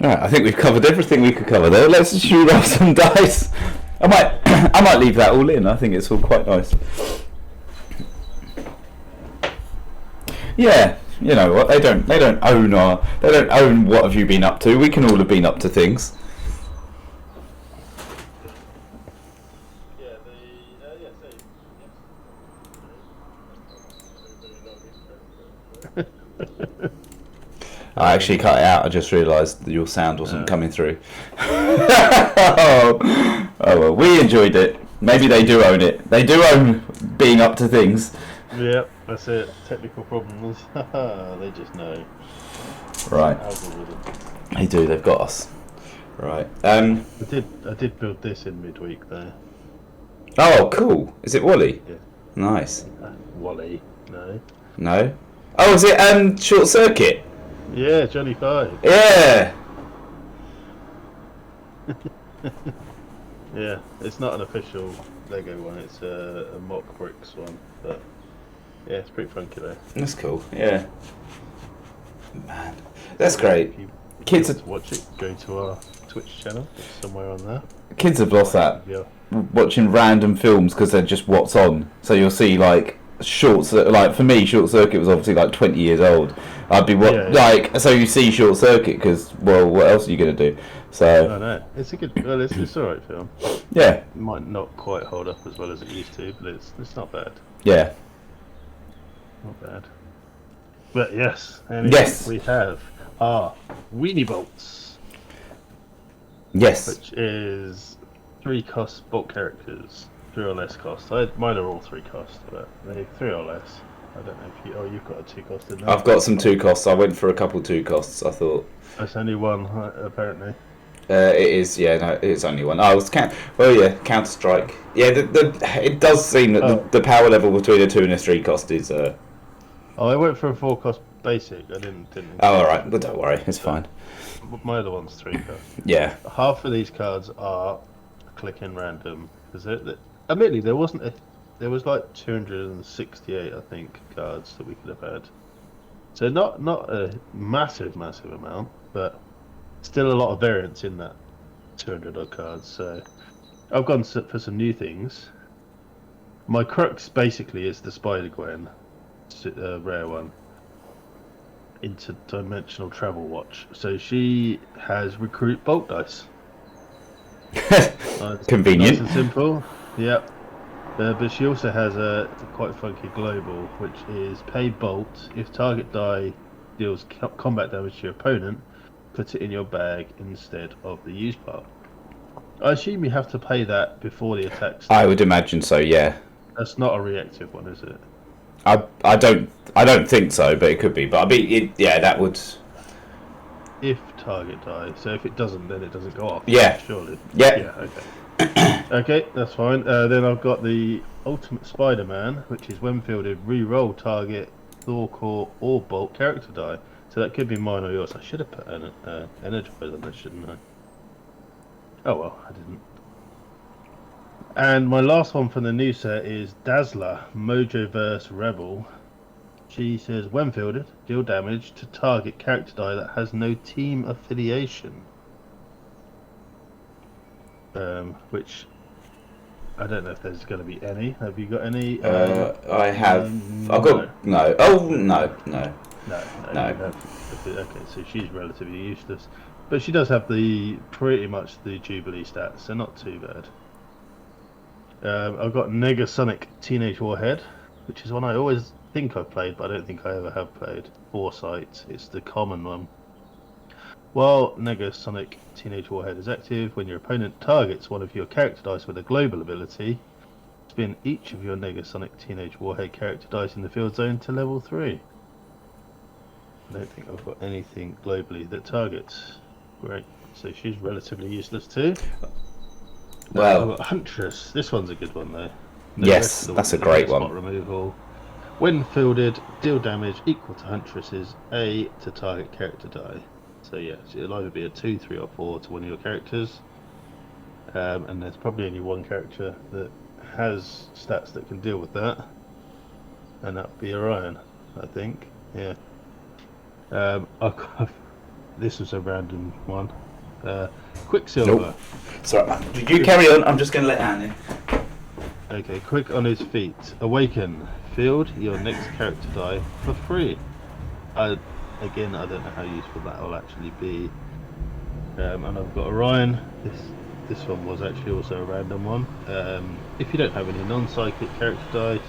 Right, I think we've covered everything we could cover there. Let's shoot off some dice. I might, I might leave that all in. I think it's all quite nice. Yeah, you know what? They don't own what have you been up to. We can all have been up to things. Yeah, yeah, so, yes. I actually cut it out. I just realised that your sound wasn't coming through. Oh well, we enjoyed it. Maybe they do own it. They do own being up to things. Yep, that's it. Technical problems. They just know. Right. Algorithm. They do. They've got us. Right. I did build this in midweek though. Oh, cool. Is it Wally? Yeah. Nice. Wally, no. No. Oh, is it Short Circuit? Yeah, Johnny Five. Yeah. Yeah, it's not an official Lego one. It's a mock bricks one, but yeah, it's pretty funky though. That's cool. Yeah. Man, that's great. If you Kids want are, to watch it, go to our Twitch channel. It's somewhere on there. kids have lost that. Yeah. Watching random films because they're just what's on. So you'll see like like for me, Short Circuit was obviously like 20 years old. I'd be like, so you see Short Circuit because, well, what else are you gonna do? So I know it's a good. Well, it's alright film. yeah, It might not quite hold up as well as it used to, but it's not bad. yeah, Not bad. But yes, anyway, Yes. we have our Weenie Bolts, yes. which is 3 cost bulk characters, 3 or less cost. Mine are all 3 cost, but they 3 or less. I don't know if you. Oh, you've got a 2 cost in there. I've got some 2 costs. I went for a couple 2 costs. I thought That's only one apparently. it is. Yeah, no, it's only one. Oh, it's well, yeah, Counter Strike. Yeah, it does seem that the power level between a 2 and a 3 cost is. Oh, I went for a 4 cost basic. I didn't. Oh, all right. But don't worry, it's fine. My other one's 3 cost. Yeah. Half of these cards are click in random because admittedly there wasn't there was like 268 I think cards that we could have had, so not a massive amount, but still a lot of variance in that 200 odd cards. So I've gone for some new things. My crux basically is the Spider Gwen, rare one, interdimensional travel watch. So she has recruit bulk dice. Convenient. Nice and simple. Yep. But she also has a quite funky global, which is pay bolt. If target die deals combat damage to your opponent, put it in your bag instead of the use pile. I assume you have to pay that before the attack starts. I would imagine so. Yeah. That's not a reactive one, is it? I don't think so, but it could be. But I mean, yeah, that would. If target dies, so if it doesn't, then it doesn't go off. Yeah. Surely. Yeah. Yeah. Okay. Okay, that's fine. Then I've got the Ultimate Spider-Man, which is when fielded, re-roll target Thor core or bulk character die. So that could be mine or yours. I should have put an Energizer on this, shouldn't I? Oh well, I didn't. And my last one from the new set is Dazzler, Mojoverse Rebel. She says, when fielded, deal damage to target character die that has no team affiliation. Which I don't know if there's going to be any. Have you got any? I have. I've got no. Oh no. No. Okay, so she's relatively useless, but she does have pretty much the Jubilee stats, so not too bad. I've got Negasonic Teenage Warhead, which is one I always think I've played, but I don't think I ever have played. Foresight, it's the common one. While Negasonic Teenage Warhead is active, when your opponent targets one of your character dice with a global ability, spin each of your Negasonic Teenage Warhead character dice in the field zone to level 3. I don't think I've got anything globally that targets. Great, so she's relatively useless too. Well, I've got Huntress. This one's a good one though. Yes, that's a great one. Spot removal. When fielded, deal damage equal to Huntress's A to target character die. So yeah, it'll either be a 2, 3 or 4 to one of your characters. And there's probably only one character that has stats that can deal with that. And that'd be Orion, I think. Yeah. I've got this was a random one. Quicksilver. Nope. Sorry, you carry on. I'm just going to let Anne in. Okay, quick on his feet. Awaken. Field your next character die for free. Again, I don't know how useful that will actually be. And I've got Orion. This one was actually also a random one. If you don't have any non-psychic character die,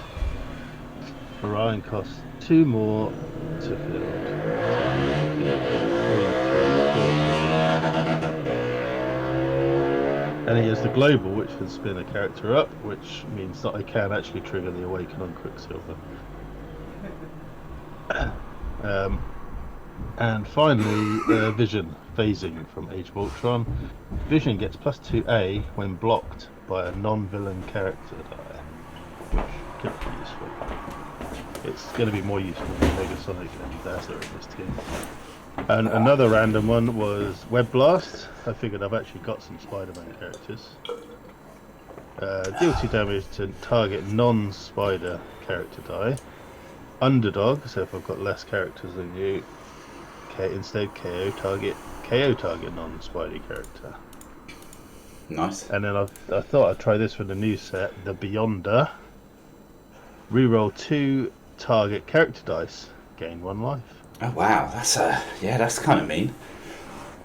Orion costs 2 more to field. And he has the global, which can spin a character up, which means that I can actually trigger the Awaken on Quicksilver. And finally, Vision, phasing from Age of Ultron. Vision gets +2A when blocked by a non-villain character die, which can be useful. It's going to be more useful than Mega Sonic and Dazzler in this team. And another random one was Web Blast. I figured I've actually got some Spider-Man characters. Deal 2 damage to target non-Spider character die. Underdog, so if I've got less characters than you, instead KO target non-Spidey character. Nice. And then I thought I'd try this for the new set, the Beyonder. Reroll 2 target character dice, gain 1 life. Oh wow, that's kind of mean.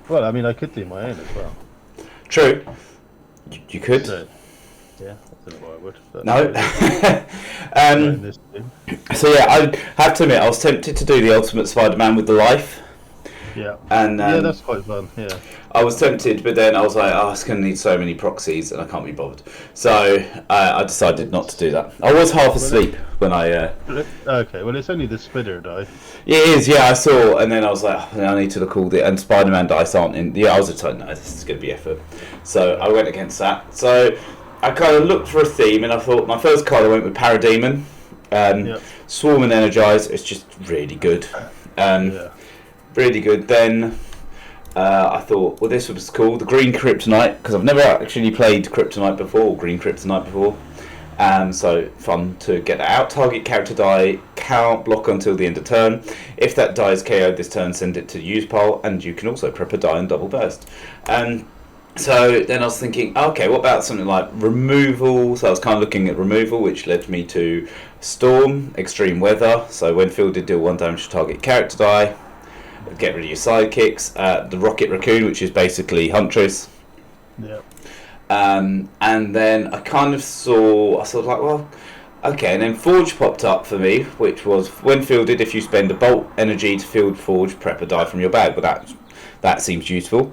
Well, I mean, I could do my own as well. True. You could. So, yeah, I don't know why I would. But No. So yeah, I have to admit, I was tempted to do the Ultimate Spider-Man with the life. Yeah. And yeah, that's quite fun. Yeah. I was tempted, but then I was like, oh, it's going to need so many proxies, and I can't be bothered. So I decided not to do that. I was half asleep when I. Okay, well, it's only the spitter die. It is, yeah. I saw, and then I was like, oh, I need to look all the and Spider-Man dice aren't in. Yeah, I was just like, no, this is going to be effort. So I went against that. So I kind of looked for a theme, and I thought my first card I went with Parademon. Yep. Swarm and Energize. It's just really good. Yeah. Really good. Then I thought, well, this was cool. The Green Kryptonite, because I've never actually played Kryptonite before, or Green Kryptonite before. So fun to get that out. Target character die, can't block until the end of turn. If that die is KO'd this turn, send it to the use pile, and you can also prep a die and double burst. So then I was thinking, okay, what about something like removal? So I was kind of looking at removal, which led me to Storm, Extreme Weather. So when fielded, deal 1 damage to target character die. Get rid of your sidekicks. The Rocket Raccoon, which is basically Huntress. Yeah. And then I kind of saw, like, well, okay. And then Forge popped up for me, which was when fielded, if you spend a bolt energy to field Forge, prep a die from your bag. But that seems useful.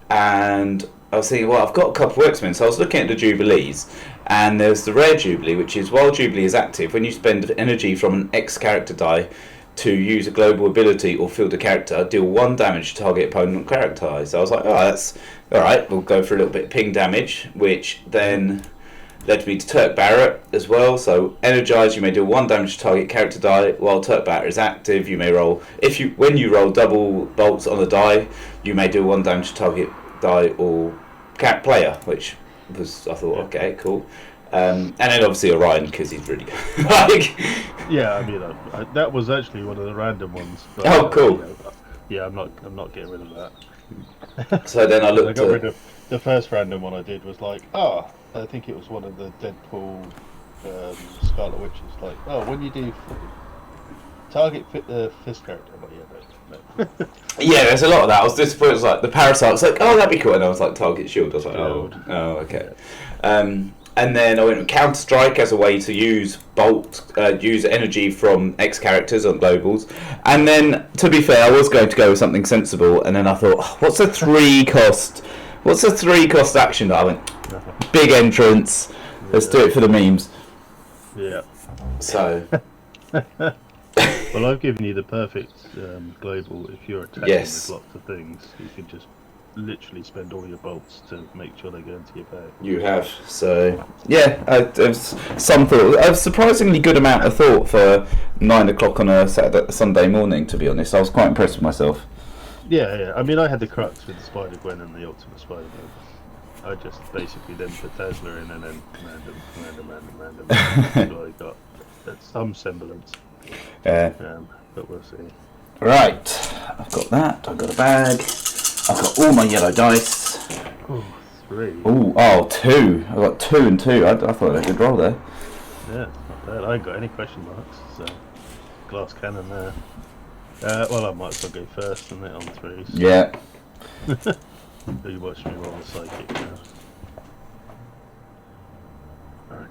And I was thinking, well, I've got a couple of X-Men, so I was looking at the Jubilees, and there's the Rare Jubilee, which is while Jubilee is active, when you spend energy from an X character die to use a global ability or field a character, deal 1 damage to target opponent character die. So I was like, oh, that's alright, we'll go for a little bit of ping damage, which then led me to Turk Barrett as well. So Energize, you may deal 1 damage to target character die. While Turk Barrett is active, you may roll, when you roll double bolts on a die, you may deal 1 damage to target die or player, which was, I thought, okay, cool. And then obviously Orion, because he's really good. Like, yeah, I mean, that was actually one of the random ones. But, oh, cool. Yeah, I'm not getting rid of that. So then I looked I got rid of the first random one I did was like, I think it was one of the Deadpool Scarlet Witches. Like, when you do target fist character, I'm like, no. Yeah, there's a lot of that. I was disappointed. It was like the Parasite. It's like, oh, that'd be cool. And I was like, target shield. I was like, oh, okay. Yeah. And then I went with Counter Strike as a way to use use energy from X characters on globals. And then, to be fair, I was going to go with something sensible. And then I thought, what's a 3 cost? What's a 3 cost action? I went big entrance. Let's do it for the memes. Yeah. So. Well, I've given you the perfect global. If you're attacking with lots of things, you can just literally spend all your bolts to make sure they go into your bag. You have. So, yeah, there's some thought. A surprisingly good amount of thought for 9 o'clock on a Sunday morning, to be honest. I was quite impressed with myself. Yeah. I mean, I had the crux with the Spider-Gwen and the Ultimate Spider-Man. I just basically then put Dazzler in and then random. So I got some semblance. But we'll see. Right. I've got that. I've got a bag. I've got all my yellow dice. Oh, 3. Oh, 2. I've got 2 and 2. I thought I had a good roll there. Yeah, not bad. I ain't got any question marks, so glass cannon there. Well, I might as well go first, and it on 3s. Yeah. You watch me roll the psychic now. Alright.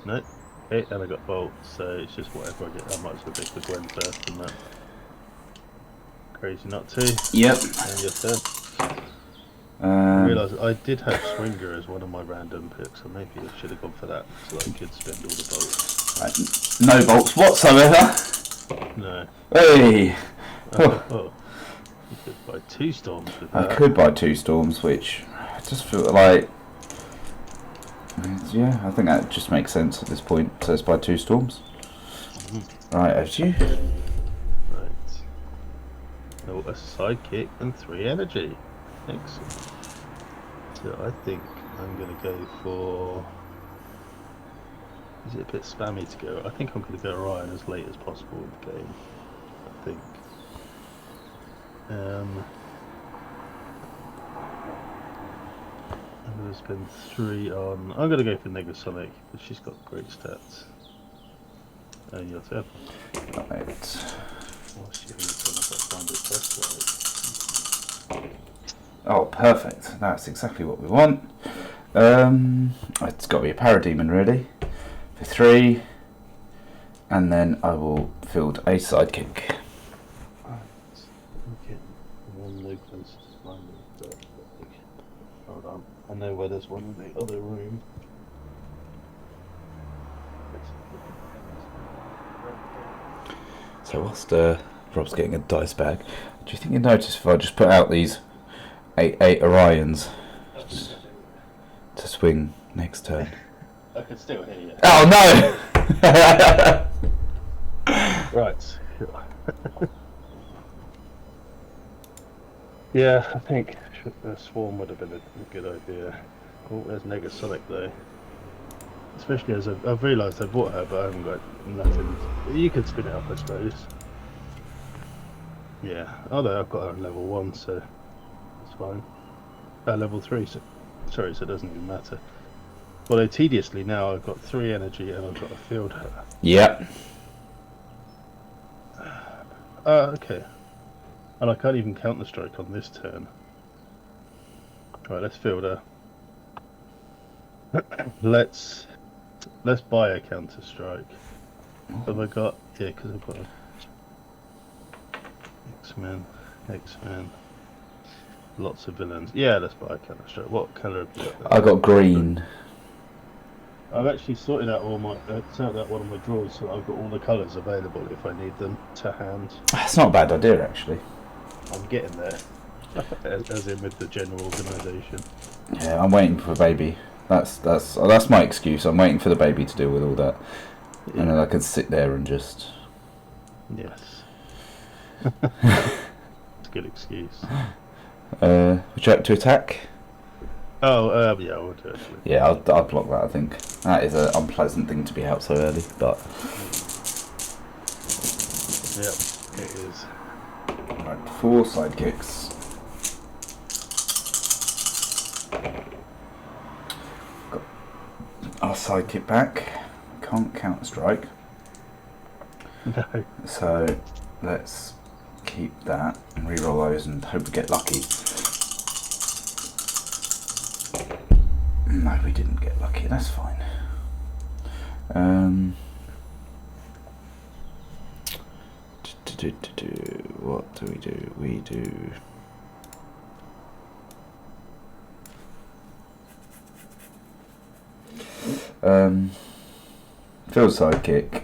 No. Okay, and I got bolt, so it's just whatever I get. I might as well go for Gwen first and that. Crazy not to. Yep. And your turn. I realised I did have Swinger as one of my random picks, so maybe I should have gone for that so I could spend all the bolts. Right. No bolts whatsoever. No. Hey! Oh. You could buy 2 storms with that. I could buy 2 storms, which I just feel like... Yeah, I think that just makes sense at this point. So let's buy 2 storms. Right, over to you. Right. Oh, a sidekick and 3 energy. Excellent. So I think I'm going to go for... Is it a bit spammy to go? I think I'm going to go Orion as late as possible in the game. I think. I'm going to spend 3 on... I'm going to go for Negasonic, because she's got great stats. And your turn. Right. What's your turn? I've got to find it first, right? Oh, perfect. That's exactly what we want. It's got to be a Parademon, really. For 3. And then I will field a sidekick. Hold on. I know where there's one in the other room. So whilst Rob's getting a dice bag, do you think you notice if I just put out these 8 Orions to swing next turn? I can still hear you. Oh no! Right. Yeah, I think a swarm would have been a good idea. Oh, there's Negasonic though. Especially as I've realised I bought her, but I haven't got nothing. You could spin it up, I suppose. Yeah, although I've got her at level 1, so it's fine. Level 3, so sorry, so it doesn't even matter. Although tediously now I've got 3 energy and I've got to field her. Yep. Okay. And I can't even counter strike on this turn. Right, let's field her. Let's buy a counter strike. Have I got? Yeah, because I've got a X-Men. Lots of villains. Yeah, let's buy a counter strike. What colour have you got there? I got green. I've actually sorted out all my sorted out one of my drawers, so I've got all the colours available if I need them to hand. That's not a bad idea, actually. I'm getting there, as in with the general organisation. Yeah, I'm waiting for baby. That's my excuse. I'm waiting for the baby to deal with all that, yeah. And then I can sit there and just. Yes. It's a good excuse. Would you like to attack? Oh, yeah, I would actually. Yeah, I'll block that. I think that is an unpleasant thing to be out so early, but. Yep, it is. Right, 4 sidekicks. Got our sidekick back. Can't counter strike. No. So let's keep that and re-roll those and hope we get lucky. No, we didn't get lucky. That's fine. What do? We do. Field sidekick.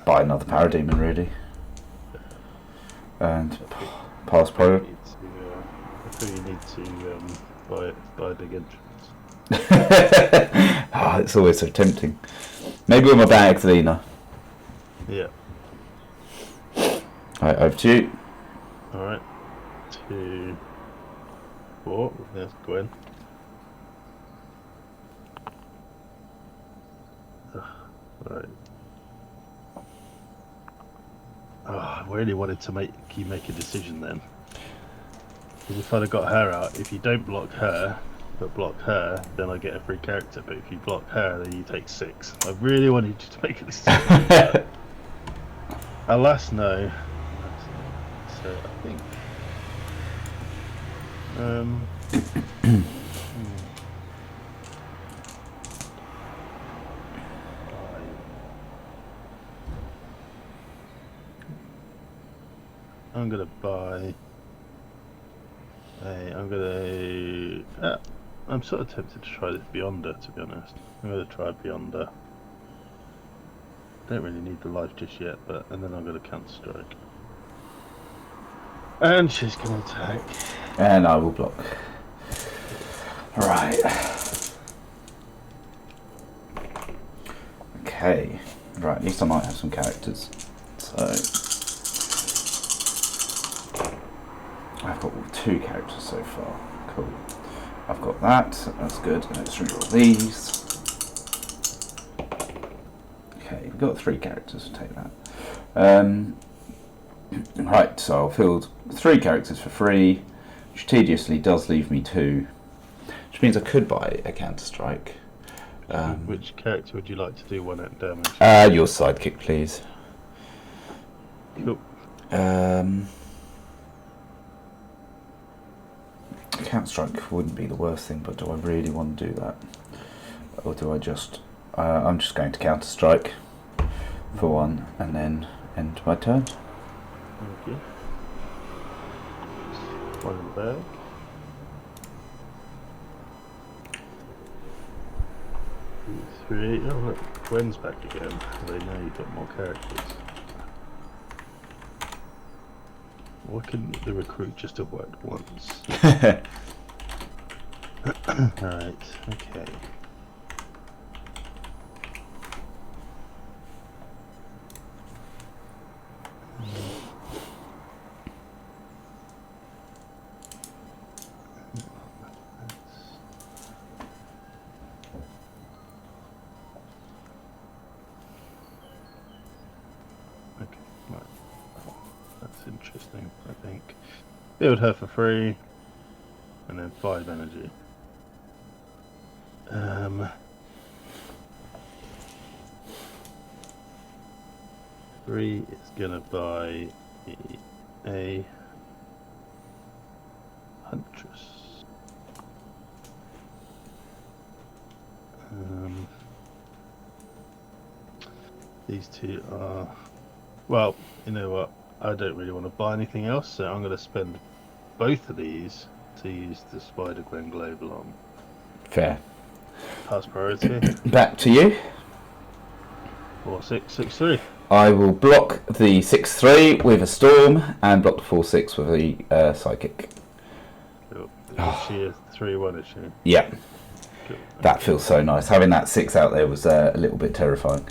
Buy another Parademon, really. And pass pro. I think you need to buy a big entrance. It's always so tempting. Maybe with my bags, Lena. Yeah. Alright, over to you. Alright. 2, 4. There's Gwen. Right. Oh, I really wanted to make you make a decision then. Because if I'd have got her out, if you don't block her, but block her, then I get a free character. But if you block her, then you take 6. I really wanted you to make a decision. But alas, no. So I think. I'm gonna buy. I'm sort of tempted to try this Beyonder, to be honest. I'm gonna try Beyonder. Don't really need the life just yet, and then I'm gonna counter strike. And she's gonna attack. And I will block. Right. Okay. Right, at least I might have some characters. So I've got 2 characters so far. Cool. I've got that. That's good. Let's reroll these. Okay, we've got 3 characters. We'll take that. Right, so I'll field 3 characters for free, which tediously does leave me 2, which means I could buy a counter strike. Which character would you like to do 1 at damage? Your sidekick, please. Cool. Counter strike wouldn't be the worst thing, but do I really want to do that, or do I just? I'm just going to counter strike for 1 and then end my turn. Thank you. 1 in the bag. Three. Oh look, Gwen's back again. They know you've got more characters. Why couldn't the recruit just have worked once? Alright, okay. Interesting, I think. Build her for free, and then 5 energy. 3 is gonna buy a Huntress. These 2 are. Well, you know what? I don't really want to buy anything else, so I'm going to spend both of these to use the Spider-Gwen Global on. Fair. Pass priority. Back to you. 4-6, 6-3. I will block the 6-3 with a Storm and block the 4-6 with a Psychic. Cool. Is she a 3-1, is she? Yeah. Cool. That feels so nice. Having that 6 out there was a little bit terrifying.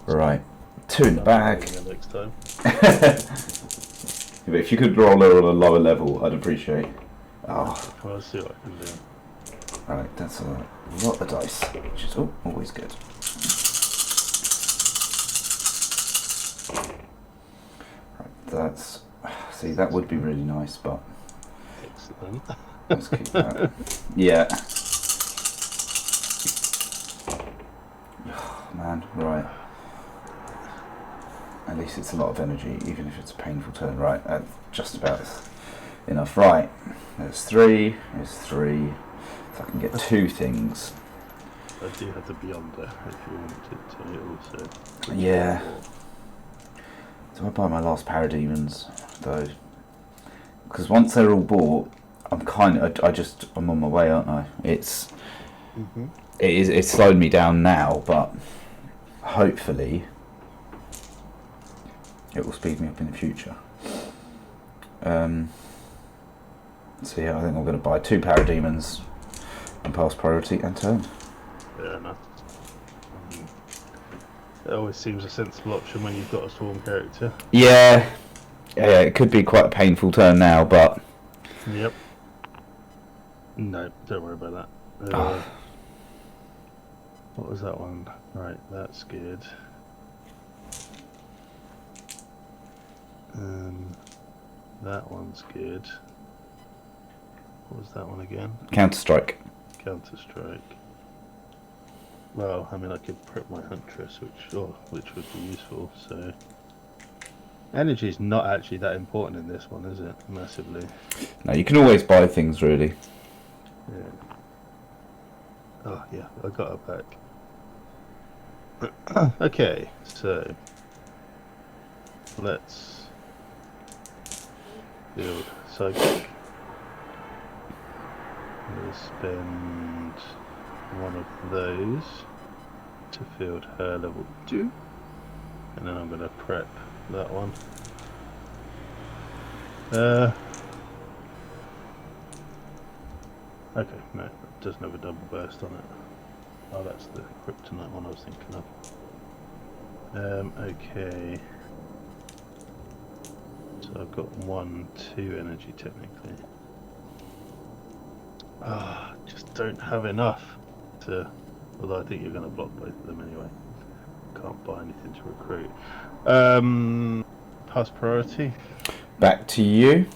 Right. 2 in the bag. Next time. But if you could roll her on a lower level, I'd appreciate. Oh. Well, I'll see what I can do. Right, that's a lot of dice, which is always good. Right, that's. See, that would be really nice, but. Excellent. Let's keep that. Yeah. Oh, man, right. At least it's a lot of energy, even if it's a painful turn. Right, that's just about enough. Right, there's 3, there's 3. So I can get 2 things. I do have the Beyonder if you wanted to also. Yeah. Do I buy my last Parademons, though? Because once they're all bought, I'm on my way, aren't I? It's slowed me down now, but hopefully it will speed me up in the future. So yeah, I think I'm going to buy 2 Parademons and pass priority and turn. Fair enough. It always seems a sensible option when you've got a Swarm character. Yeah, it could be quite a painful turn now, but... Yep. No, don't worry about that. What was that one? Right, that's good. That one's good. What was that one again? Counter-Strike. Counter-Strike. Well, I mean, I could prep my Huntress, which would be useful. So, energy is not actually that important in this one, is it? Massively. No, you can always buy things, really. Yeah. Oh yeah, I got her back. Okay, so let's build psychic. We'll spend one of those to field her level 2, and then I'm going to prep that one. Okay, no, it doesn't have a double burst on it. Oh, that's the kryptonite one I was thinking of. Okay. So I've got 2 energy technically. Just don't have enough to. Although I think you're going to block both of them anyway. Can't buy anything to recruit. Pass priority. Back to you.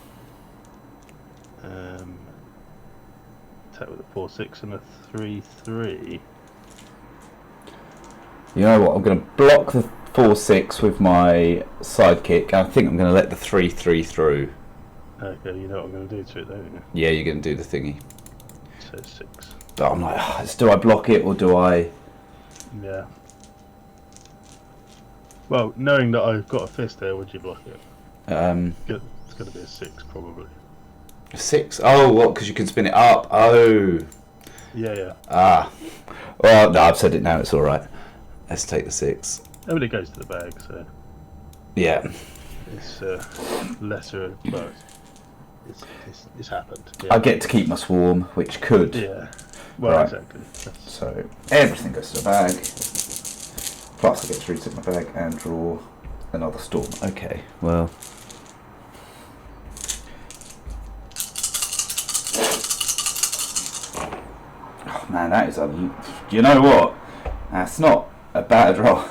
Attack with a 4/6 and a 3/3. You know what? I'm going to block the 4/6 with my sidekick. I think I'm going to let the 3/3 through. Okay, you know what I'm going to do to it, don't you? Yeah, you're going to do the thingy. So 6. But I'm like, do I block it or do I? Yeah. Well, knowing that I've got a fist there, would you block it? It's going to be a 6 probably. 6? Oh, what? Because you can spin it up. Oh. Yeah. Ah. Well, no, I've said it now. It's all right. Let's take the 6. I mean, it goes to the bag, so Yeah. it's lesser, but it's happened. Yeah. I get to keep my swarm, which could. Yeah. Well, right. exactly. So everything goes to the bag. Plus, I get to reset my bag and draw another storm. Okay. Well. Oh man, that is a. You know what? That's not a bad roll.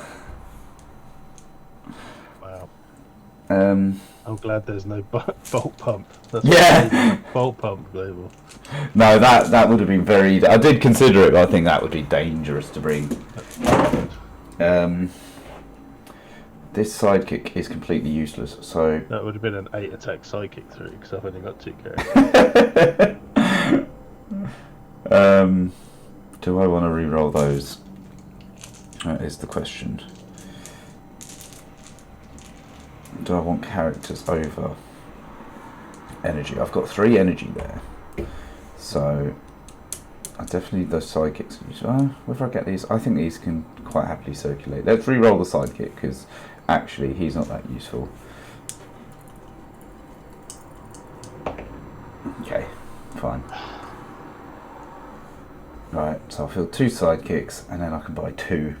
Wow. Um. I'm glad there's no bolt pump. That's Yeah. Bolt pump label. No, that would have been very. I did consider it, but I think that would be dangerous to bring. This sidekick is completely useless. So that would have been an 8 attack psychic through because I've only got 2 characters. Do I want to re-roll those? That is the question. Do I want characters over energy? I've got 3 energy there, so I definitely need those sidekicks. Whether I get these, I think these can quite happily circulate. Let's re-roll the sidekick because actually he's not that useful. Okay, fine. Right, so I'll field 2 sidekicks and then I can buy two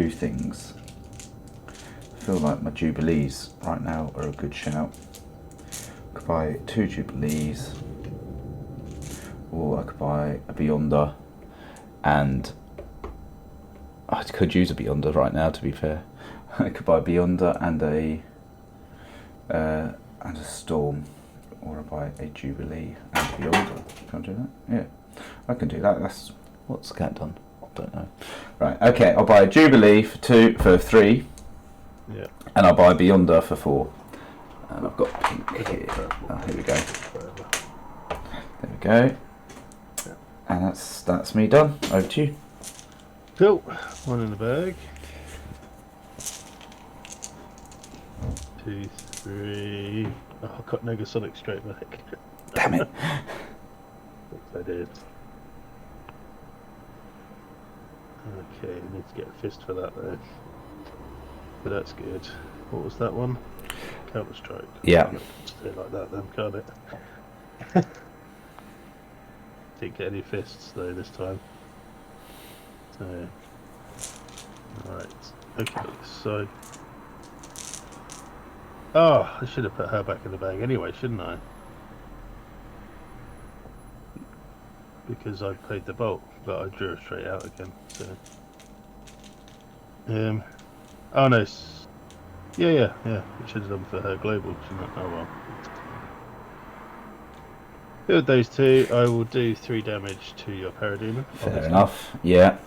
things. I feel like my Jubilees right now are a good shout. I could buy 2 Jubilees, or I could buy a Beyonder, and I could use a Beyonder right now, to be fair. I could buy a Beyonder and a Storm, or I buy a Jubilee and a Beyonder. Can I do that? Yeah, I can do that. That's what's the cat done? Don't know. Right, okay, I'll buy a Jubilee for 3. Yeah. And I'll buy a Beyonder for 4. And I've got pink here. Oh, here we go. There we go. And that's me done. Over to you. Cool. 1 in the bag. 2, 3. Oh, I got Negasonic straight back. Damn it. I did. Okay, I need to get a fist for that though. But that's good. What was that one? Counter-Strike. Yeah. Stay like that then, can't it? Didn't get any fists though this time. So, right. Okay, so. Oh, I should have put her back in the bag anyway, shouldn't I? Because I played the bolt, but I drew her straight out again. So, oh no, Yeah. We should have done for her global, shouldn't it? Oh well. With those two, I will do 3 damage to your parademon. Fair enough. Yeah.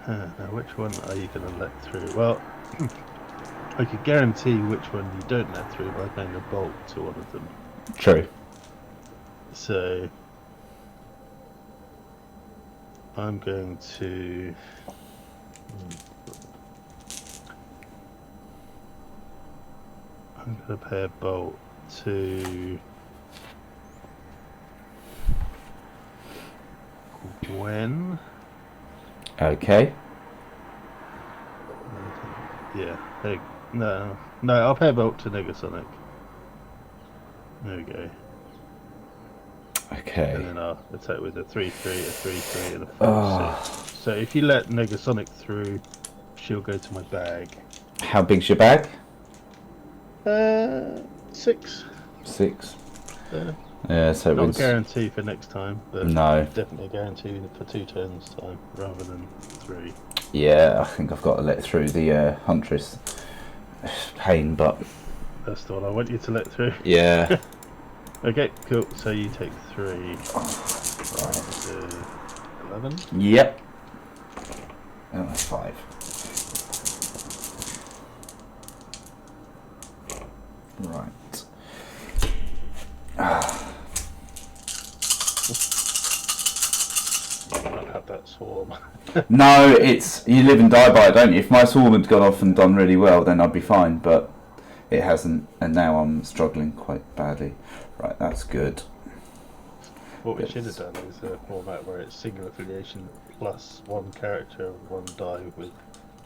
Now, which one are you going to let through? Well, I could guarantee which one you don't let through by playing a bolt to one of them. True. So I'm going to. I'm going to pay a bolt to Gwen. Okay. Yeah. No, I'll pay a bolt to Negasonic. There we go. Okay. And then I'll attack with a 3-3, a 3-3, and a 4-6. So if you let Negasonic through, she'll go to my bag. How big's your bag? 6. 6. Yeah, so not it's a guarantee for next time, but no, definitely a guarantee for 2 turns time rather than 3. Yeah, I think I've got to let through the Huntress. Pain, but that's the one I want you to let through. Yeah. Okay, cool. So you take 3. Right. 11. Yep. Oh, that's 5. Right. I'll have that swarm. No, it's you live and die by it, don't you? If my swarm had gone off and done really well, then I'd be fine, but it hasn't, and now I'm struggling quite badly. Right, that's good. What we should have done is a format where it's single affiliation plus 1 character and 1 die with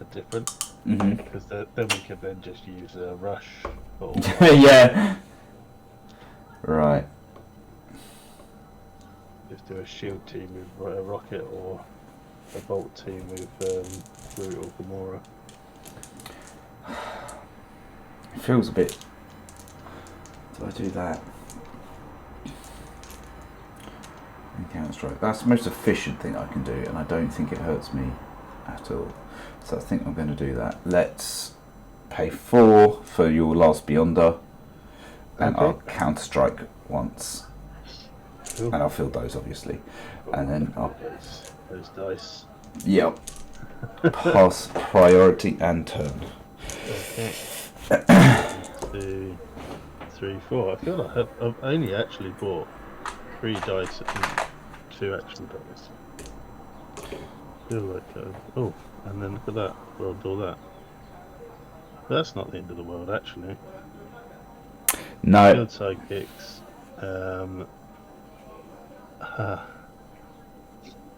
a different. Because then we could then just use a rush. Or yeah. Right. Just do a shield team with a rocket or a bolt team with Root or Gamora. It feels a bit. Do I do that? Counter strike. That's the most efficient thing I can do, and I don't think it hurts me at all. So I think I'm going to do that. Let's pay 4 for your last Beyonder, and Okay. I'll counter strike once, Cool. and I'll field those obviously, and then I'll. Those dice. Yep. Pass priority and turn. Okay. 2, 3, 4. I feel like I've only actually bought 3 dice and 2 action dice. I feel like oh, and then look at that. Rolled all that. But that's not the end of the world, actually. No. Field sidekicks.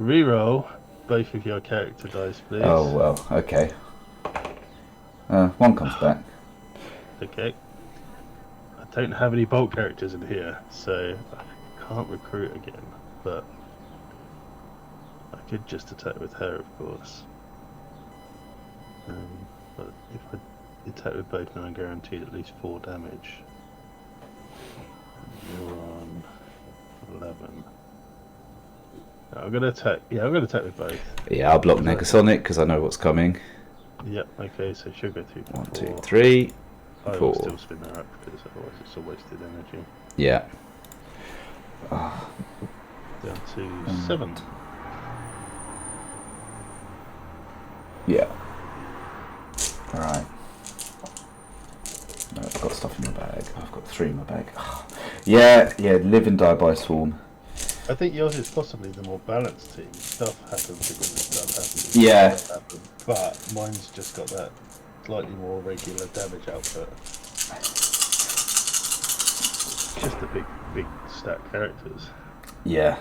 Reroll both of your character dice, please. Oh well. Okay. 1 comes back. Okay. I don't have any bolt characters in here, so I can't recruit again, but I could just attack with her, of course. But if I attack with both, then I'm guaranteed at least 4 damage. You're on 11. I'm gonna attack. Yeah, I'm gonna attack with both. Yeah, I'll block Negasonic because I know what's coming. Yep. Okay, so she'll go through. 1, 2, 3, I 4. will still spin her up because otherwise it's a wasted energy. Yeah. Down to 7. Yeah. Alright. No, I've got stuff in my bag. I've got 3 in my bag. Yeah, live and die by swarm. I think yours is possibly the more balanced team. Stuff happens because stuff happens. Yeah. Stuff happens. But mine's just got that slightly more regular damage output. Just the big stack characters. Yeah.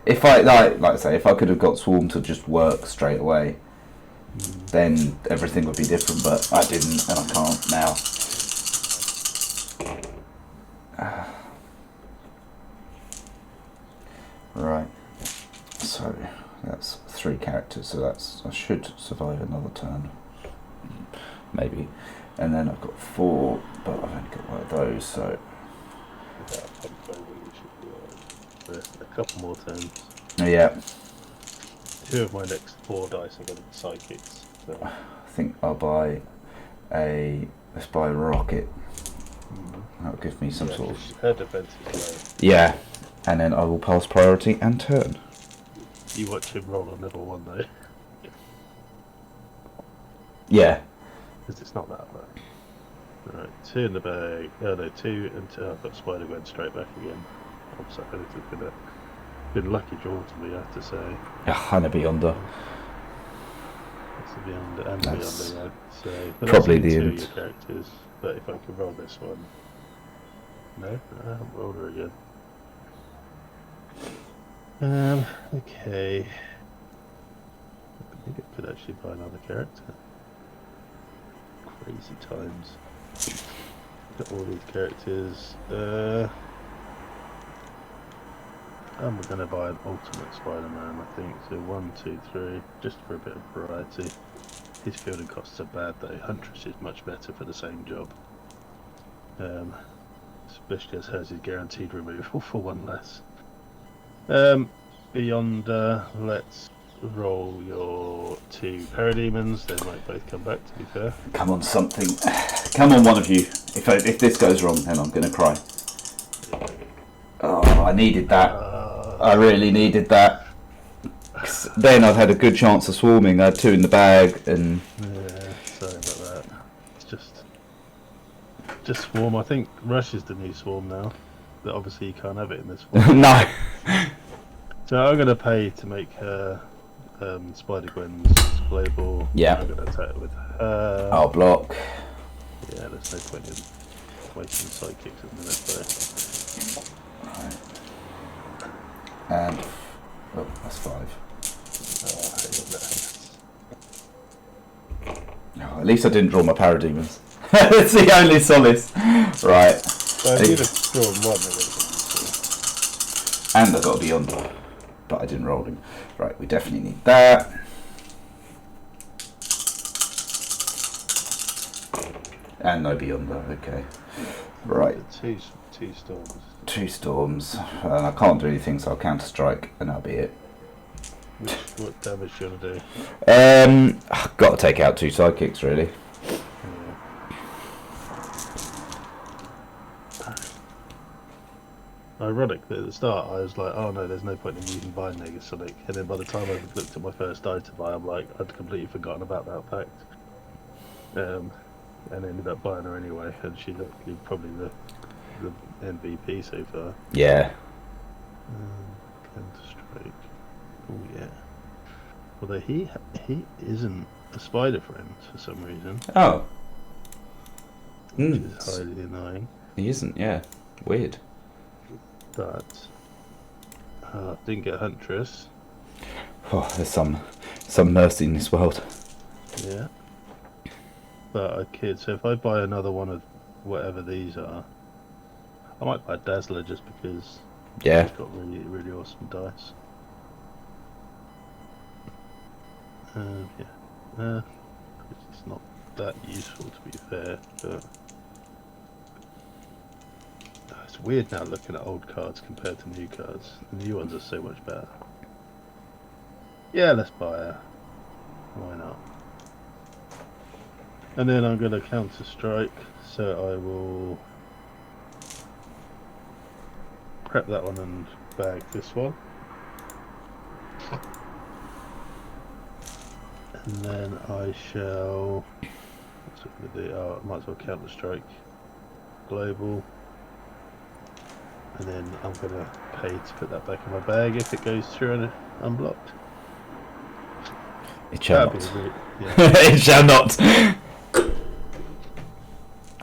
If I like I say, if I could have got swarm to just work straight away, then everything would be different. But I didn't, and I can't now. Right. So that's 3 characters. So I should survive another turn, maybe. And then I've got 4, but I've only got 1 of those. So A couple more turns. Yeah. 2 of my next 4 dice are going to be psychics. So. I think I'll buy let's buy a rocket. That'll give me some sort of... Her defense is low. Yeah. And then I will pass priority and turn. You watch him roll on level 1 though. Yeah. Because it's not that low. Right, 2 in the bag. Oh no, 2 and 2. I've got Spider Gwen straight back again. I'm sorry, this has been a lucky draw to me, I have to say. And a Beyonder. That's the Beyonder and the Beyonder, yeah. So, but probably that's the 2 end. of your characters. But if I could roll this one. No, I haven't rolled her again. Okay. I think I could actually buy another character. Crazy times. Got all these characters. I'm gonna buy an Ultimate Spider-Man, I think. So 1, 2, 3, just for a bit of variety. His fielding costs are bad though. Huntress is much better for the same job. Especially as hers is guaranteed removal for 1 less. Beyond, let's roll your 2 Parademons. They might both come back, to be fair. Come on, something. Come on, one of you. If this goes wrong, then I'm going to cry. Oh, I needed that. I really needed that. Then I've had a good chance of swarming. I had 2 in the bag, and... Yeah, sorry about that. It's just swarm. I think Rush is the new swarm now. But obviously you can't have it in this one. No. So I'm going to pay to make her Spider-Gwen's playable. Yeah. I'm going to attack with her. I'll block. Yeah, there's no point in wasting sidekicks at the minute though. Right. And... oh, that's 5. Oh, at least I didn't draw my Parademons. It's the only solace. Right. So if you'd have drawn 1, it would have been useful. And I got a Beyonder. But I didn't roll him. Right, we definitely need that. And no Beyonder, okay. Right. 2 storms. 2 storms. And I can't do anything, so I'll counter strike and that'll be it. What damage do you want to do? I've got to take out 2 sidekicks really. Ironic that at the start I was like, oh no, there's no point in using buying Negasonic, and then by the time I looked at my first die to buy, I'm like, I'd completely forgotten about that fact. And ended up buying her anyway, and she's actually probably the MVP so far. Yeah. Counter strike. Oh yeah. Although he isn't a spider friend for some reason. Oh. Which is highly annoying. He isn't, yeah. Weird. But didn't get Huntress. Oh, there's some mercy in this world. Yeah. But I kid. So if I buy another one of whatever these are, I might buy Dazzler just because. Yeah. She's got really awesome dice. Yeah. It's not that useful to be fair, but. It's weird now looking at old cards compared to new cards. The new ones are so much better. Yeah, let's buy her. Why not? And then I'm going to counter strike, so I will prep that one and bag this one. And then I shall... what's it going to do? Oh, I might as well counter strike global. And then I'm going to pay to put that back in my bag if it goes through and unblocked. It shall not. Yeah. It shall not.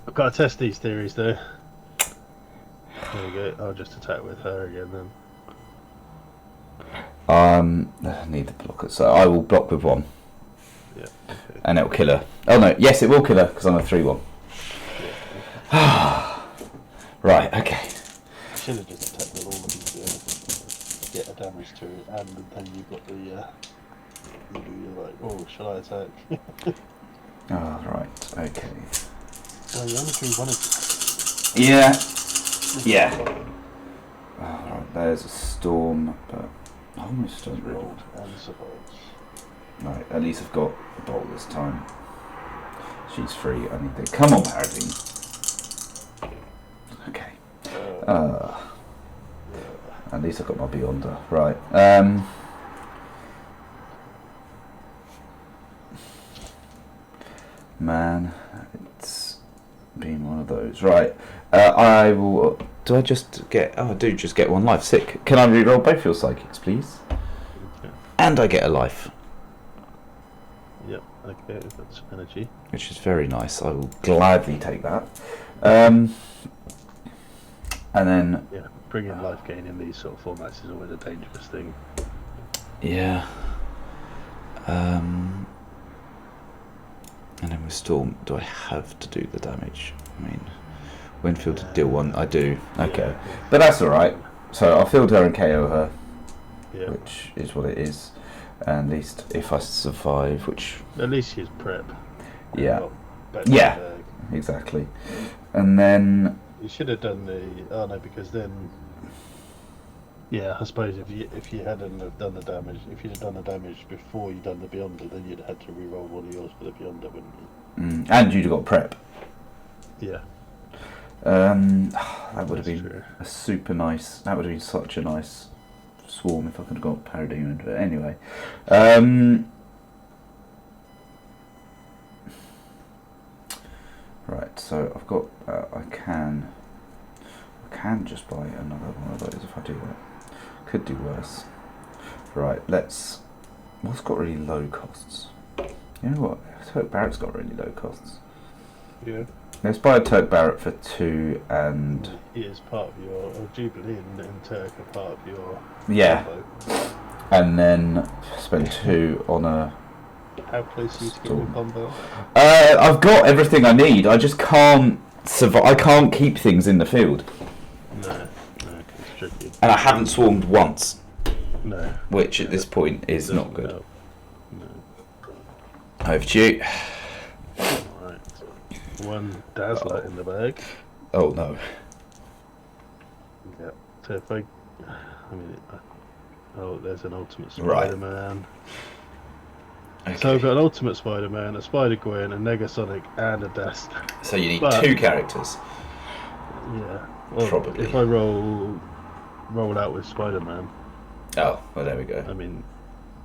I've got to test these theories though. There we go. I'll just attack with her again then. I need the blocker, so I will block with 1. Yeah. Okay. And it'll kill her. Oh no, yes, it will kill her because I'm a 3/1. Yeah, okay. Right, okay. I should have just attacked with all of these to get a damage to it, and then you've got the. You're like, oh, shall I attack? Oh, right, okay. Well, you only drew 1 of them. Yeah. Yeah. Oh, right, there's a storm, but almost don't really. Rolled and survived. Right, at least I've got a bolt this time. She's free. I need to. Come on, Paradine. Okay. At least I've got my Beyonder. Right. Man, it's been one of those. Right. I will. Do I just get? Oh, I do just get one life. Sick. Can I reroll both your psychics, please? Okay. And I get a life. Yep. Okay, that's energy. Which is very nice. I will gladly take that. And then... Yeah, bringing life gain in these sort of formats is always a dangerous thing. Yeah. And then with Storm, do I have to do the damage? I mean, Winfield to deal one. I do. Okay. Yeah. But that's alright. So I'll field her and KO her. Yeah. Which is what it is. And at least if I survive, which... At least she's prep. Yeah. Well, Yeah. Exactly. And then... You should have done the... Oh no, because then... Yeah, I suppose if you hadn't have done the damage, if you'd have done the damage before you'd done the Beyonder, then you'd have had to re-roll one of yours for the Beyonder, wouldn't you? And you'd have got prep. Yeah. That would have been true. a super nice... That would have been such a nice swarm if I could have got Paradine into it. Anyway. Right, so I've got... I can just buy another one of those if I do that. Could do worse. Right, let's... What's got really low costs? You know what? Turk Barrett's got really low costs. Yeah. Let's buy a Turk Barrett for 2 and... He is part of your... Jubilee and Turk are part of your... Yeah. combo. And then spend 2 on a... How close are you to getting a combo? I've got everything I need. I just can't survive. I can't keep things in the field. No, it's tricky. And I haven't swarmed once. No. Which at this point is not good. No. Over to you. Right. One Dazzler in the bag. Oh no. Yeah. So if I mean, there's an Ultimate Right. Spider-Man. Okay. So I've got an Ultimate Spider-Man, a Spider-Gwen, a Negasonic, and a Dazzler. So you need But- 2 characters. Yeah. Well, Probably. If I roll out with Spider-Man, Oh, well there we go. I mean,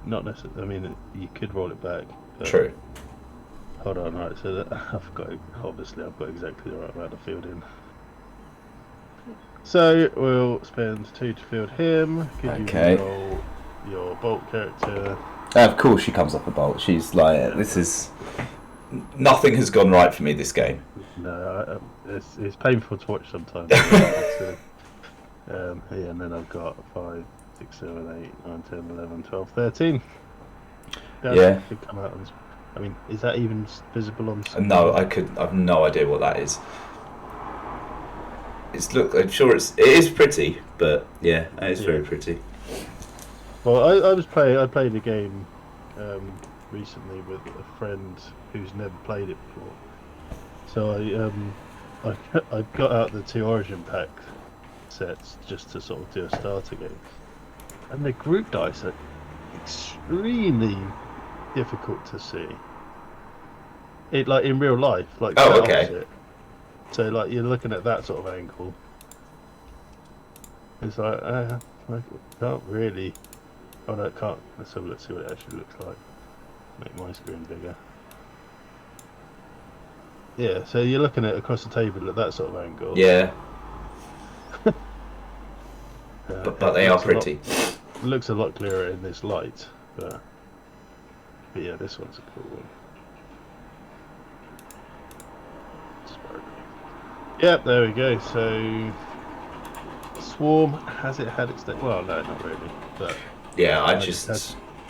not necessarily. I mean, you could roll it back. But True. Hold on, right. So that I've got exactly the right amount of field in. So we'll spend 2 to field him. Could Okay. you roll your Bolt character? Of course she comes up a bolt. She's like, this is... Nothing has gone right for me this game. No, it's painful to watch sometimes. Yeah, and then I've got 5, 6, 7, 8, 9, 10, 11, 12, 13. Yeah. Could come out on, I mean, is that even visible on screen? No, I've no idea what that is. I'm sure it is pretty, but yeah, it is very pretty. Well, I played a game recently with a friend who's never played it before. So I got out the 2 Origin pack sets just to sort of do a starter game, and the group dice are extremely difficult to see. It like in real life, like Oh, the okay. opposite. So like you're looking at that sort of angle. It's like I can't really. Oh no, it can't. Let's have a look, see what it actually looks like. Make my screen bigger. Yeah, so you're looking at across the table at that sort of angle. Yeah, but they are pretty. It looks a lot clearer in this light, but yeah, this one's a cool one. Yep, there we go. So Swarm, has it had its... Well, no, not really. But Yeah, I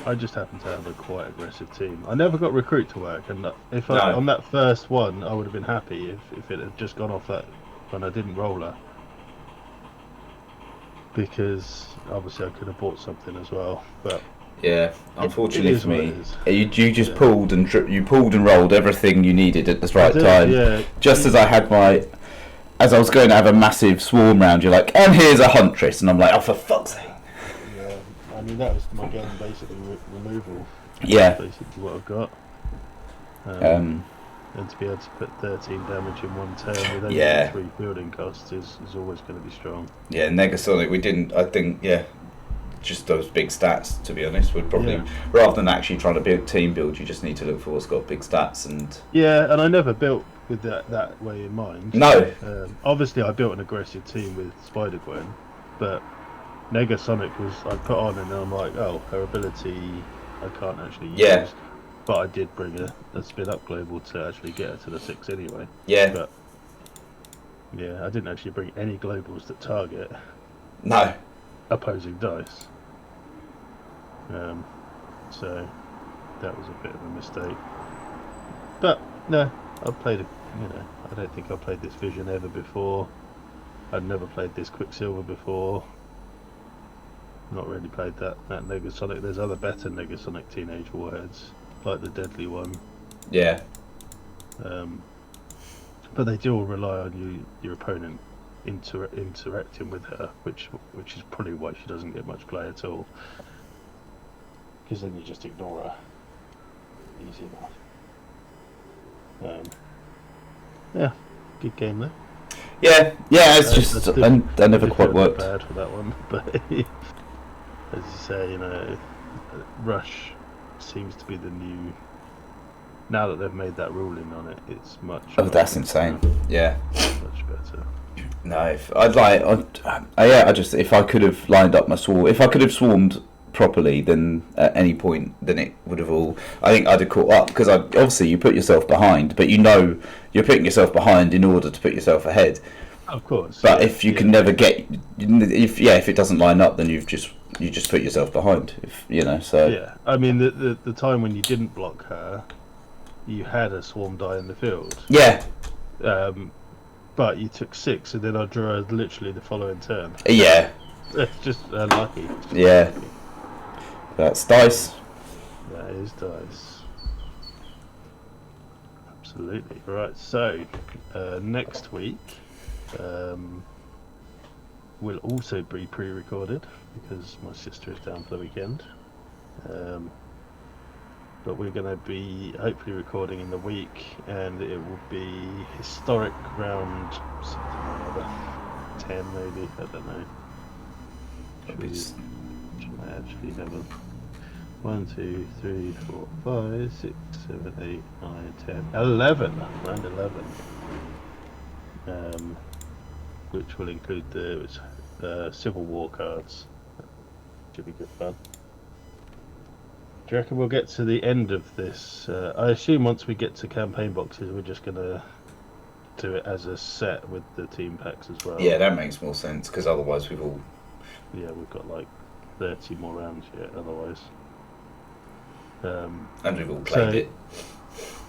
I just happen to have a quite aggressive team. I never got Recruit to work, and if I, No. on that first one, I would have been happy if it had just gone off that when I didn't roll her. Because obviously I could have bought something as well, but Yeah, unfortunately is for what me, it is. you just Yeah. pulled and rolled everything you needed at the right did, time. yeah. Just as I was going to have a massive swarm round, you're like, and here's a huntress, and I'm like, oh for fuck's sake. Yeah, I mean, that was my gun basically removal. Yeah. That's basically what I've got. And to be able to put 13 damage in one turn with only 3 fielding costs is always going to be strong. Yeah, Negasonic, we didn't, I think, just those big stats, to be honest. Would probably, rather than actually trying to build team build, you just need to look for what's got big stats. And yeah, and I never built with that way in mind. No. Obviously, I built an aggressive team with Spider-Gwen, but Negasonic was, I put on and I'm like, oh, her ability I can't actually use. Yeah. But I did bring a spin up global to actually get her to the 6 anyway. Yeah. But yeah, I didn't actually bring any globals that target opposing dice. So that was a bit of a mistake. But no, I've played I don't think I played this Vision ever before. I'd never played this Quicksilver before. Not really played that Negasonic. There's other better Negasonic Teenage Warheads, like the Deadly one. Yeah. But they do all rely on your opponent interacting with her, which is probably why she doesn't get much play at all. Because then you just ignore her. Easy enough. Yeah, good game though. Yeah, it's just I never quite worked. Bad for that one, but as you say, Rush seems to be the new. Now that they've made that ruling on it, it's much. Oh, that's insane! Yeah, much better. No, if I could have lined up my swarm, if I could have swarmed properly, then at any point, then it would have all. I think I'd have caught up because obviously you put yourself behind, but you're putting yourself behind in order to put yourself ahead. Of course. But if you can never get, if it doesn't line up, then you just put yourself behind. So yeah, I mean the time when you didn't block her, you had a swarm die in the field. Yeah. But you took 6, and then I drew her literally the following turn. Yeah. It's just unlucky. Yeah. That's dice. That is dice. Absolutely. Right, so next week will also be pre-recorded because my sister is down for the weekend. But we're going to be hopefully recording in the week, and it will be historic round something or other, 10 maybe, I don't know. Should I actually have a 1, 2, 3, 4, 5, 6, 7, 8, 9, 10, 11, round 11. Which will include the Civil War cards. Should be good fun. Do you reckon we'll get to the end of this? I assume once we get to campaign boxes, we're just going to do it as a set with the team packs as well. Yeah, that makes more sense, because otherwise we've all... Yeah, we've got like 30 more rounds yet, otherwise. And we've all played it.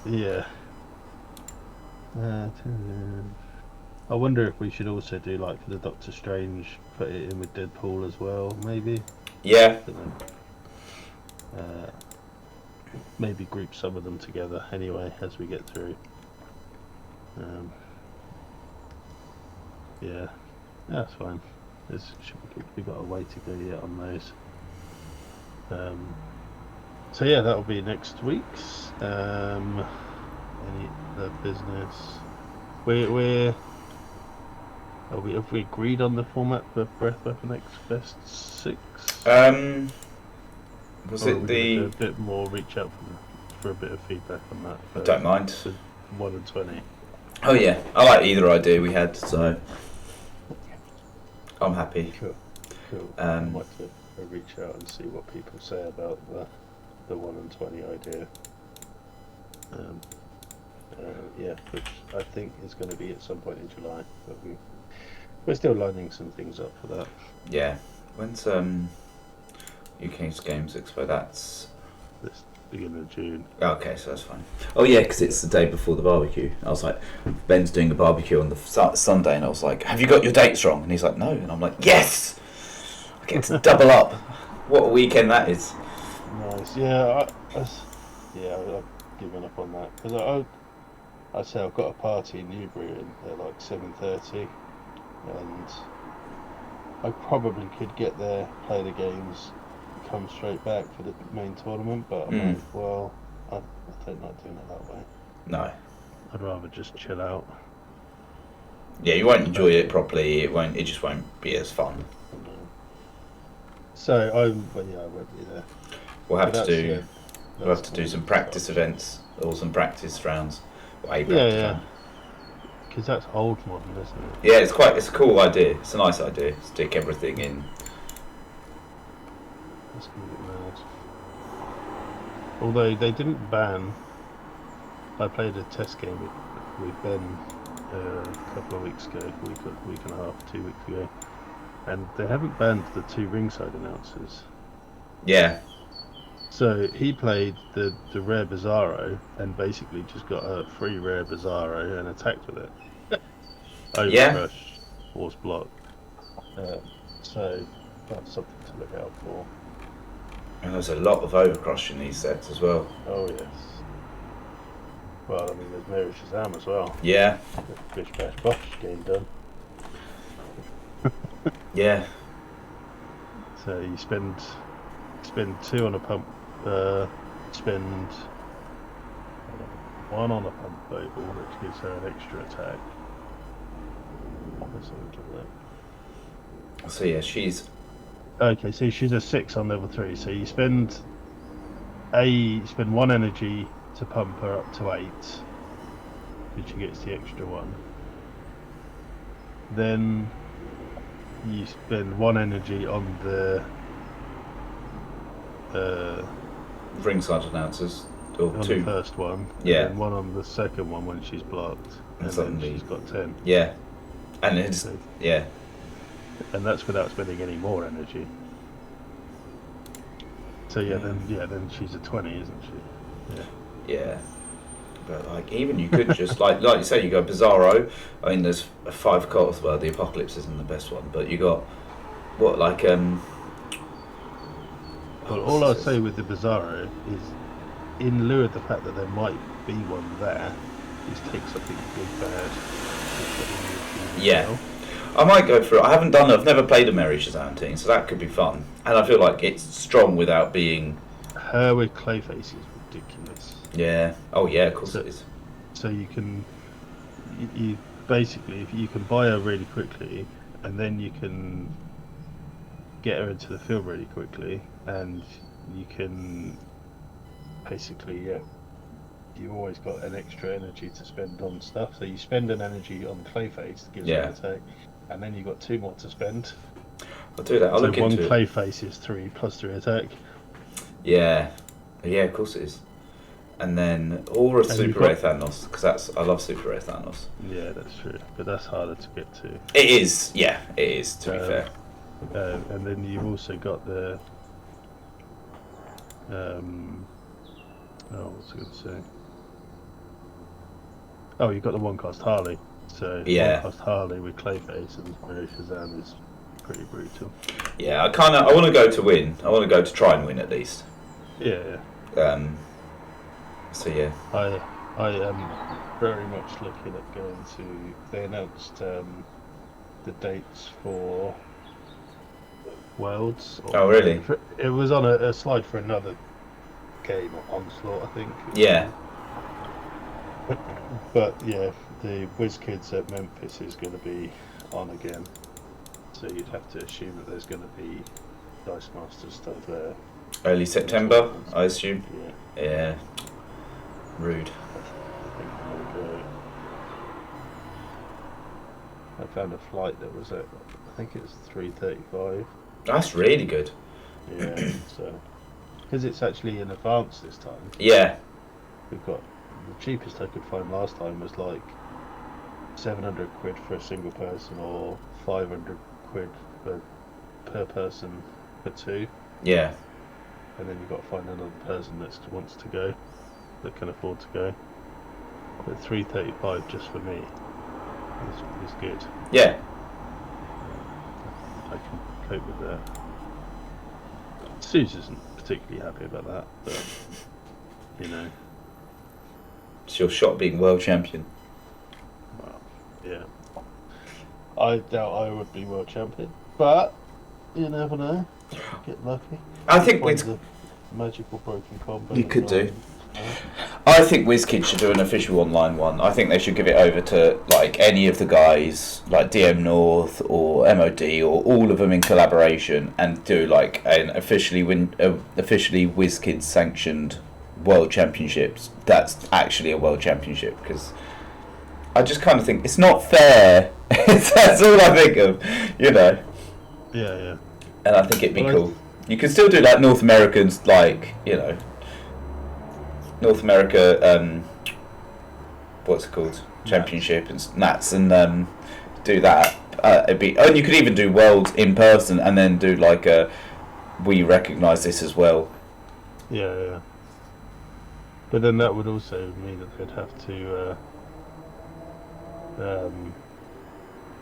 Yeah. I wonder if we should also do, like, for the Doctor Strange, put it in with Deadpool as well, maybe? Yeah. Maybe group some of them together anyway as we get through. Yeah, that's fine. We've got a way to go yet on those. So yeah, that'll be next week's. Any other business? Have we agreed on the format for Breath Weapon X Best 6? Was it the... a bit more, reach out for a bit of feedback on that? I don't mind. 1 and 20. Oh yeah, I like either idea we had, so I'm happy. Cool. I'd like to reach out and see what people say about the 1 and 20 idea. Yeah, which I think is going to be at some point in July, but we're still lining some things up for that. Yeah. When's UK's Games Expo? That's this beginning of June. Okay, so that's fine. Oh yeah, because it's the day before the barbecue. I was like, Ben's doing a barbecue on the Sunday, and I was like, have you got your dates wrong? And he's like, no. And I'm like, yes! I get to double up. What a weekend that is. Nice. Yeah, I've given up on that because I say I've got a party in Newbury at like 7:30, and I probably could get there, play the games, come straight back for the main tournament, but I'm like, well, I don't like doing it that way. No. I'd rather just chill out. Yeah, you won't enjoy it properly. It just won't be as fun. No. So I won't be there. We'll have to do some practice events or some practice rounds. Or a practice round. Because that's old modern, isn't it? Yeah, it's a cool idea. It's a nice idea. Stick everything in. That's gonna get mad. Although they didn't ban. I played a test game with Ben a couple of weeks ago, week and a half, 2 weeks ago, and they haven't banned the 2 ringside announcers. Yeah. So he played the rare Bizarro and basically just got a free rare Bizarro and attacked with it. Overcrush, force block. So that's something to look out for. And there's a lot of overcrush in these sets as well. Oh yes. Well, I mean, there's Mary Shazam as well. Yeah. Bish Bash Bosh game done. Yeah. So you spend 2 on a pump, spend 1 on a pump oval, which gives her an extra attack. Let's have a look at that. So yeah, she's... Okay, so she's a 6 on level 3, so you spend 1 energy to pump her up to 8, which she gets the extra 1. Then you spend 1 energy on the ringside announcers, or on 2. the first one, yeah, and then 1 on the second one when she's blocked, and then she's got 10. Yeah, and it's yeah, and that's without spending any more energy. So then she's a 20, isn't she? Yeah. Yeah, but like even you could just like you say, you go Bizarro. I mean, there's 5 cards. Well, the Apocalypse isn't the best one, but you got what like Well, all I'll say with the Bizarro is, in lieu of the fact that there might be one there, is take something big bad. Yeah. Well. I might go for it. I haven't done it. I've never played a Mary Shazam team, so that could be fun. And I feel like it's strong without being... Her with Clayface is ridiculous. Yeah. Oh, yeah, of course it is. So you can... You basically, if you can buy her really quickly, and then you can get her into the field really quickly, and you can basically, you've always got an extra energy to spend on stuff. So you spend an energy on Clayface, gives her an attack, and then you've got 2 more to spend. I'll do that. I'll look into it. One Clayface is 3 plus 3 attack. Yeah. Yeah, of course it is. And then or a Super Rare Thanos, because I love Super Rare Thanos. Yeah, that's true, but that's harder to get to. It is, yeah, it is, to be fair. And then you've also got the what was I going to say? Oh, you've got the 1-cost Harley. So 1-cost Harley with Clayface and Mary Shazam is pretty brutal. Yeah, I want to go to win. I want to go to try and win at least. Yeah. So yeah. I am very much looking at going to. They announced the dates for Worlds. Oh really? It was on a slide for another game, Onslaught, I think. Yeah. But yeah, the WizKids at Memphis is going to be on again, so you'd have to assume that there's going to be Dice Master stuff there. Early September, I assume. Yeah. Yeah. Rude. I found a flight that was at, I think it was 3:35. That's really good. Yeah. So, because it's actually in advance this time. Yeah. We've got the cheapest I could find last time was like 700 quid for a single person, or 500 quid per person for 2. Yeah. And then you've got to find another person that wants to go, that can afford to go. But 335 just for me is good. Yeah. I can cope with that. Suze isn't particularly happy about that, but you know. It's your shot being world champion. Well, yeah. I doubt I would be world champion, but you never know. Get lucky. I think Find the magical broken combo. You could do. I think WizKids should do an official online one. I think they should give it over to like any of the guys, like DM North or MOD or all of them in collaboration, and do like an officially WizKids sanctioned World Championships. That's actually a World Championship, because I just kind of think it's not fair. That's all I think of, you know. Yeah. And I think it'd be cool. You could still do like North Americans, like, you know, North America, what's it called? Championship and Nats, and do that. It'd be, and you could even do Worlds in person, and then do like a, we recognise this as well. Yeah. But then that would also mean that they'd have to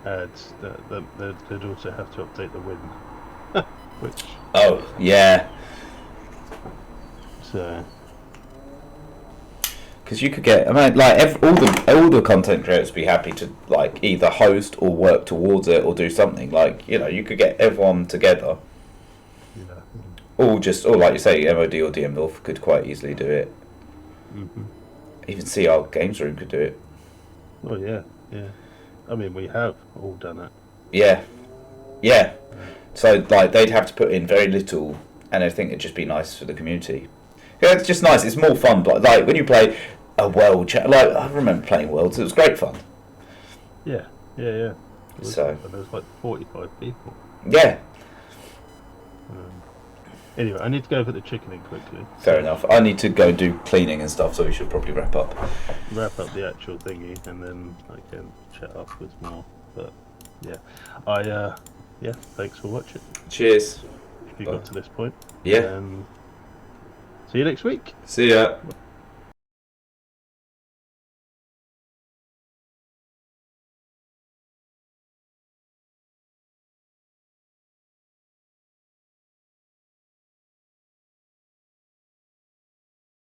add that they'd also have to update the win, which. Oh yeah. So. Because you could get, I mean, like all the content creators would be happy to like either host or work towards it or do something, like, you know, you could get everyone together. Yeah. Or like you say, MOD or DM North could quite easily do it. Mm-hmm. Even CR Games Room could do it. Oh yeah. I mean, we have all done it. Yeah. So like they'd have to put in very little, and I think it'd just be nice for the community. Yeah, it's just nice. It's more fun. But like when you play a world, like I remember playing Worlds, it was great fun. Yeah. So there was like 45 people. Yeah. Anyway, I need to go put the chicken in quickly. Fair enough. I need to go do cleaning and stuff, so we should probably wrap up. Wrap up the actual thingy, and then I can chat afterwards more. But yeah, thanks for watching. Cheers. If you got to this point. Yeah. See you next week. See ya.